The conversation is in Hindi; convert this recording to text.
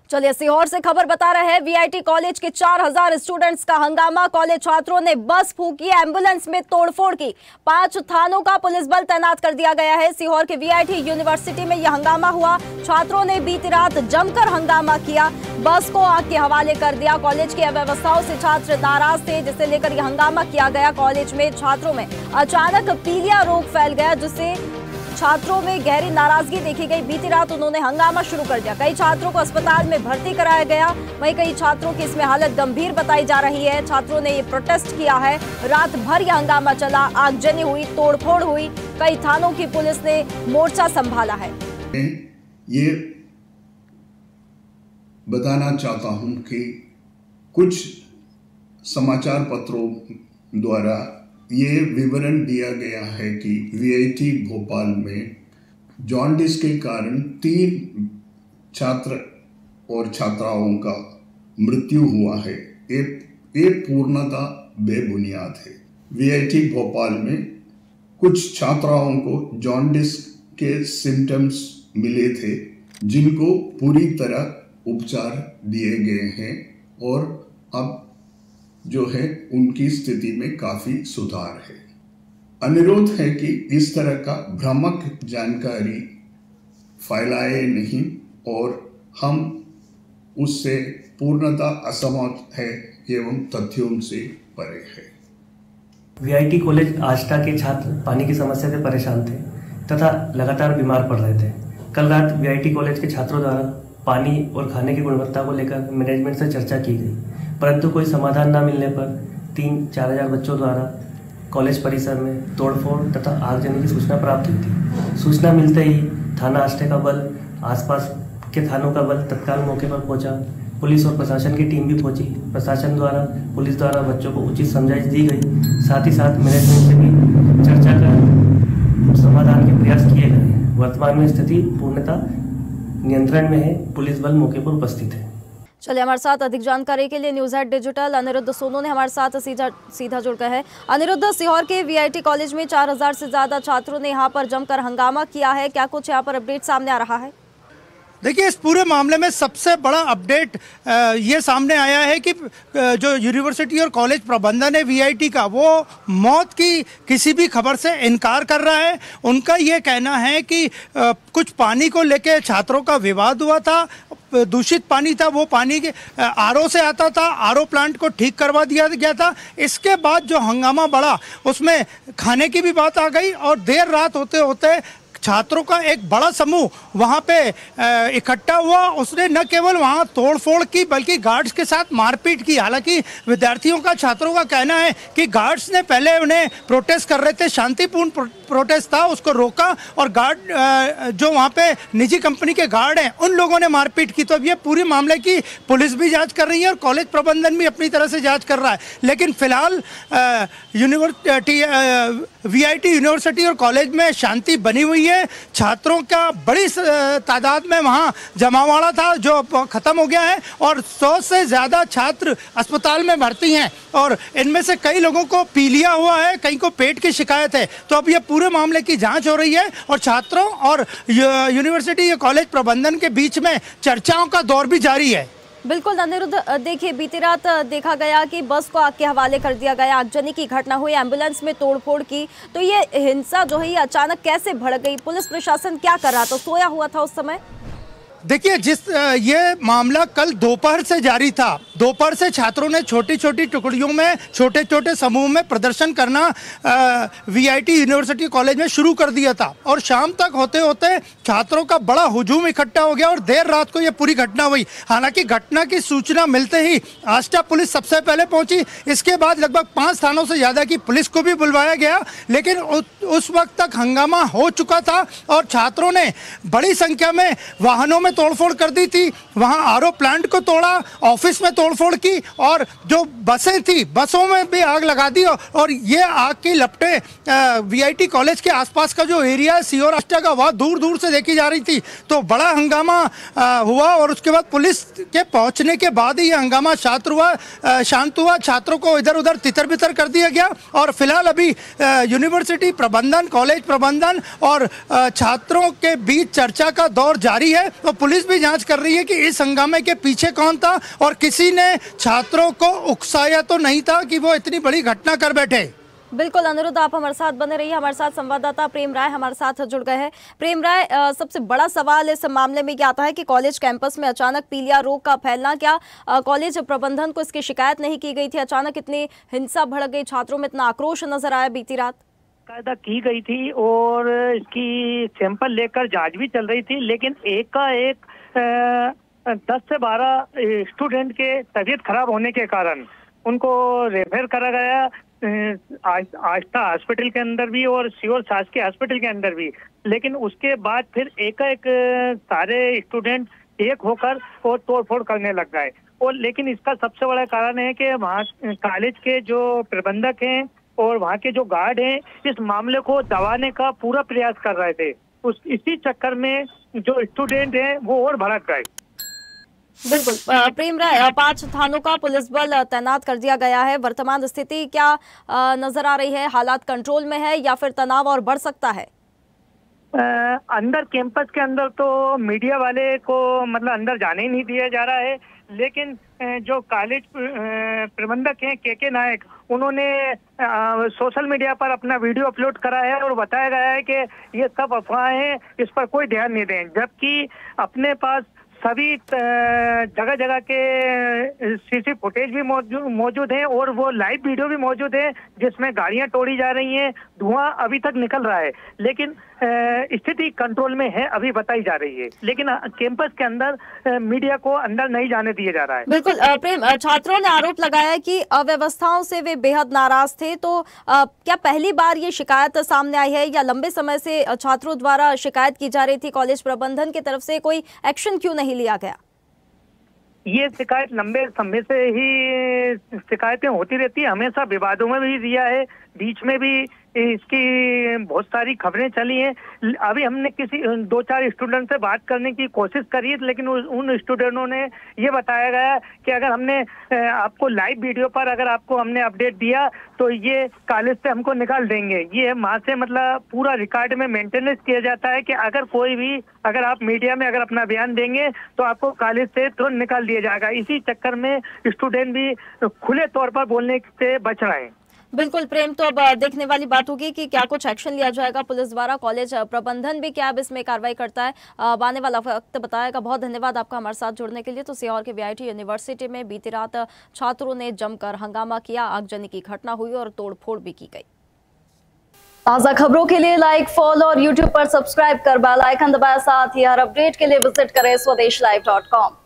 चलिए सीहोर से खबर बता रहे हैं। वीआईटी कॉलेज के 4000 स्टूडेंट्स का हंगामा। कॉलेज छात्रों ने बस फूकी, एम्बुलेंस में तोड़फोड़ की। 5 थानों का पुलिस बल तैनात कर दिया गया है। सीहोर के वीआईटी यूनिवर्सिटी में यह हंगामा हुआ। छात्रों ने बीती रात जमकर हंगामा किया, बस को आग के हवाले कर दिया। कॉलेज की अव्यवस्थाओं से छात्र नाराज थे, जिसे लेकर यह हंगामा किया गया। कॉलेज में छात्रों में अचानक पीलिया रोग फैल गया, जिससे छात्रों में गहरी नाराजगी देखी गई। बीती रात उन्होंने हंगामा शुरू कर दिया। कई छात्रों को अस्पताल में भर्ती कराया गया, वहीं कई छात्रों की इसमें हालत गंभीर बताई जा रही है। छात्रों ने ये प्रोटेस्ट किया है। रात भर यह हंगामा चला, आगजनी हुई, तोड़फोड़ हुई। कई थानों की पुलिस ने मोर्चा संभाला है। ये बताना चाहता हूं कि कुछ समाचार पत्रों द्वारा ये विवरण दिया गया है कि वीआईटी भोपाल में जॉन्डिस के कारण 3 छात्र और छात्राओं का मृत्यु हुआ है। ये पूर्णतः बेबुनियाद है। वीआईटी भोपाल में कुछ छात्राओं को जॉन्डिस के सिम्टम्स मिले थे, जिनको पूरी तरह उपचार दिए गए हैं और अब जो है उनकी स्थिति में काफी सुधार है। अनुरोध है कि इस तरह का भ्रामक जानकारी फैलाए नहीं और हम उससे पूर्णतः असहमत है एवं तथ्यों से परे है। वीआईटी कॉलेज आष्टा के छात्र पानी की समस्या से परेशान थे तथा लगातार बीमार पड़ रहे थे। कल रात वीआईटी कॉलेज के छात्रों द्वारा पानी और खाने की गुणवत्ता को लेकर मैनेजमेंट से चर्चा की गई, परंतु कोई समाधान न मिलने पर 3-4 हजार बच्चों द्वारा कॉलेज परिसर में तोड़फोड़ तथा आगजनी की सूचना प्राप्त हुई थी। सूचना मिलते ही थाना आष्टे का बल, आसपास के थानों का बल तत्काल मौके पर पहुंचा। पुलिस और प्रशासन की टीम भी पहुंची। प्रशासन द्वारा, पुलिस द्वारा बच्चों को उचित समझाइश दी गई। साथ ही साथ मैनेजमेंट से भी चर्चा कर समाधान के प्रयास किए गए। वर्तमान में स्थिति पूर्णतः नियंत्रण में है। पुलिस बल मौके पर उपस्थित है। चलिए, हमारे साथ अधिक जानकारी के लिए news at digital Aniruddh Sonu ने हमारे साथ सीधा जुड़ गए हैं। अनिरुद्ध, सीहोर के वीआईटी कॉलेज में 4000 से ज्यादा छात्रों ने यहाँ पर जमकर हंगामा किया है। क्या कुछ यहाँ पर अपडेट सामने आ रहा है? देखिए, इस पूरे मामले में सबसे बड़ा अपडेट ये सामने आया है कि जो यूनिवर्सिटी और कॉलेज प्रबंधन है वीआईटी का, वो मौत की किसी भी खबर से इनकार कर रहा है। उनका ये कहना है कि कुछ पानी को लेके छात्रों का विवाद हुआ था। दूषित पानी था, वो पानी के आरओ से आता था, आरओ प्लांट को ठीक करवा दिया गया था। इसके बाद जो हंगामा बढ़ा, उसमें खाने की भी बात आ गई और देर रात होते होते छात्रों का एक बड़ा समूह वहां पे इकट्ठा हुआ। उसने न केवल वहां तोड़फोड़ की बल्कि गार्ड्स के साथ मारपीट की। हालांकि विद्यार्थियों का, छात्रों का कहना है कि गार्ड्स ने पहले उन्हें प्रोटेस्ट कर रहे थे, शांतिपूर्ण प्रोटेस्ट था, उसको रोका और गार्ड जो वहां पे निजी कंपनी के गार्ड हैं, उन लोगों ने मारपीट की। तो अब ये पूरे मामले की पुलिस भी जांच कर रही है और कॉलेज प्रबंधन भी अपनी तरह से जांच कर रहा है। लेकिन फिलहाल वीआईटी यूनिवर्सिटी और कॉलेज में शांति बनी हुई है। छात्रों का बड़ी तादाद में वहां जमावड़ा था, जो खत्म हो गया है और 100 से ज्यादा छात्र अस्पताल में भर्ती हैं और इनमें से कई लोगों को पीलिया हुआ है, कई को पेट की शिकायत है। तो अब ये पूरे मामले की जांच हो रही है और छात्रों और यूनिवर्सिटी या कॉलेज प्रबंधन के बीच में चर्चाओं का दौर भी जारी है। बिल्कुल अनिरुद्ध, देखिए बीती रात देखा गया कि बस को आग के हवाले कर दिया गया, आगजनी की घटना हुई, एम्बुलेंस में तोड़फोड़ की। तो ये हिंसा जो है ये अचानक कैसे भड़क गई? पुलिस प्रशासन क्या कर रहा था? सोया हुआ था उस समय? देखिए, ये मामला कल दोपहर से जारी था। दोपहर से छात्रों ने छोटी छोटी टुकड़ियों में, छोटे छोटे समूह में प्रदर्शन करना वीआईटी यूनिवर्सिटी कॉलेज में शुरू कर दिया था और शाम तक होते होते छात्रों का बड़ा हुजूम इकट्ठा हो गया और देर रात को ये पूरी घटना हुई। हालांकि घटना की सूचना मिलते ही आष्टा पुलिस सबसे पहले पहुंची। इसके बाद लगभग 5 थानों से ज़्यादा की पुलिस को भी बुलवाया गया, लेकिन उस वक्त तक हंगामा हो चुका था और छात्रों ने बड़ी संख्या में वाहनों में तोड़फोड़ कर दी थी। वहां आरओ प्लांट को तोड़ा, ऑफिस में तोड़ा तोड़फोड़ की और जो बसें थी बसों में भी आग लगा दी। और ये आग की लपटें वीआईटी कॉलेज के आसपास का जो एरिया है सीहोर आष्टा का, वह दूर दूर से देखी जा रही थी। तो बड़ा हंगामा हुआ और उसके बाद पुलिस के पहुंचने के बाद ही ये हंगामा शांत हुआ। छात्रों को इधर उधर तितर बितर कर दिया गया और फिलहाल अभी यूनिवर्सिटी प्रबंधन, कॉलेज प्रबंधन और छात्रों के बीच चर्चा का दौर जारी है। तो पुलिस भी जांच कर रही है कि इस हंगामे के पीछे कौन था और किसी ने छात्रों को उकसाया तो नहीं था कि वो इतनी बड़ी घटना कर बैठे। बिल्कुल अनिरुद्ध, आप हमारे साथ बने रहिए। हमारे साथ संवाददाता प्रेम राय हमारे साथ जुड़ गए हैं। प्रेम राय, सबसे बड़ा सवाल इस मामले में क्या आता है कि कॉलेज कैंपस में अचानक पीलिया रोग का फैलना, क्या कॉलेज प्रबंधन को इसकी शिकायत नहीं की गई थी? अचानक इतनी हिंसा भड़क गई, छात्रों में इतना आक्रोश नजर आया बीती रात? कायदा की गई थी और इसकी सैंपल लेकर जांच भी चल रही थी, लेकिन एकाएक 10 से 12 स्टूडेंट के तबीयत खराब होने के कारण उनको रेफर करा गया आस्था हॉस्पिटल के अंदर भी और सीहोर शासकीय हॉस्पिटल के अंदर भी। लेकिन उसके बाद फिर एकाएक सारे स्टूडेंट एक होकर और तोड़फोड़ करने लग गए। और लेकिन इसका सबसे बड़ा कारण है कि वहाँ कॉलेज के जो प्रबंधक हैं और वहाँ के जो गार्ड हैं इस मामले को दबाने का पूरा प्रयास कर रहे थे। इसी चक्कर में जो स्टूडेंट हैं वो और भड़क गए। बिल्कुल प्रेम राय, 5 थानों का पुलिस बल तैनात कर दिया गया है। वर्तमान स्थिति क्या नजर आ रही है? हालात कंट्रोल में है या फिर तनाव और बढ़ सकता है? अंदर कैंपस के अंदर तो मीडिया वाले को मतलब अंदर जाने ही नहीं दिया जा रहा है, लेकिन जो कॉलेज प्रबंधक हैं के नायक, उन्होंने सोशल मीडिया पर अपना वीडियो अपलोड करा है और बताया गया है कि ये सब अफवाहें हैं, इस पर कोई ध्यान नहीं दें। जबकि अपने पास सभी जगह जगह के सीसी फुटेज भी मौजूद हैं और वो लाइव वीडियो भी मौजूद है जिसमें गाड़ियां तोड़ी जा रही हैं, धुआं अभी तक निकल रहा है, लेकिन स्थिति कंट्रोल में है अभी बताई जा रही है। लेकिन कैंपस के अंदर मीडिया को अंदर नहीं जाने दिया जा रहा है। बिल्कुल प्रेम, छात्रों ने आरोप लगाया कि अव्यवस्थाओं से वे बेहद नाराज थे। तो क्या पहली बार ये शिकायत सामने आई है या लंबे समय से छात्रों द्वारा शिकायत की जा रही थी? कॉलेज प्रबंधन की तरफ से कोई एक्शन क्यों नहीं लिया गया? ये शिकायत लंबे समय से ही शिकायतें होती रहती है, हमेशा विवादों में भी दिया है, बीच में भी इसकी बहुत सारी खबरें चली हैं। अभी हमने किसी 2-4 स्टूडेंट से बात करने की कोशिश करी, लेकिन उन स्टूडेंटों ने ये बताया गया कि अगर हमने आपको लाइव वीडियो पर अगर आपको हमने अपडेट दिया तो ये कॉलेज से हमको निकाल देंगे। ये वहाँ से मतलब पूरा रिकॉर्ड में मेंटेनेंस किया जाता है कि अगर कोई भी अगर आप मीडिया में अगर अपना बयान देंगे तो आपको कॉलेज से तुरंत निकाल दिया जाएगा। इसी चक्कर में स्टूडेंट भी खुले तौर पर बोलने से बच रहे हैं। बिल्कुल प्रेम, तो अब देखने वाली बात होगी कि क्या कुछ एक्शन लिया जाएगा पुलिस द्वारा। कॉलेज प्रबंधन भी क्या अब इसमें कार्रवाई करता है, आने वाला वक्त बताएगा। बहुत धन्यवाद आपका हमारे साथ जुड़ने के लिए। तो सीहोर के वीआईटी यूनिवर्सिटी में बीती रात छात्रों ने जमकर हंगामा किया, आगजनी की घटना हुई और तोड़फोड़ भी की गई। ताज़ा खबरों के लिए लाइक, फॉलो और यूट्यूब पर सब्सक्राइब कर बेल आइकन दबाएं। साथ ही हर अपडेट के लिए विजिट करें स्वदेशलाइव.com।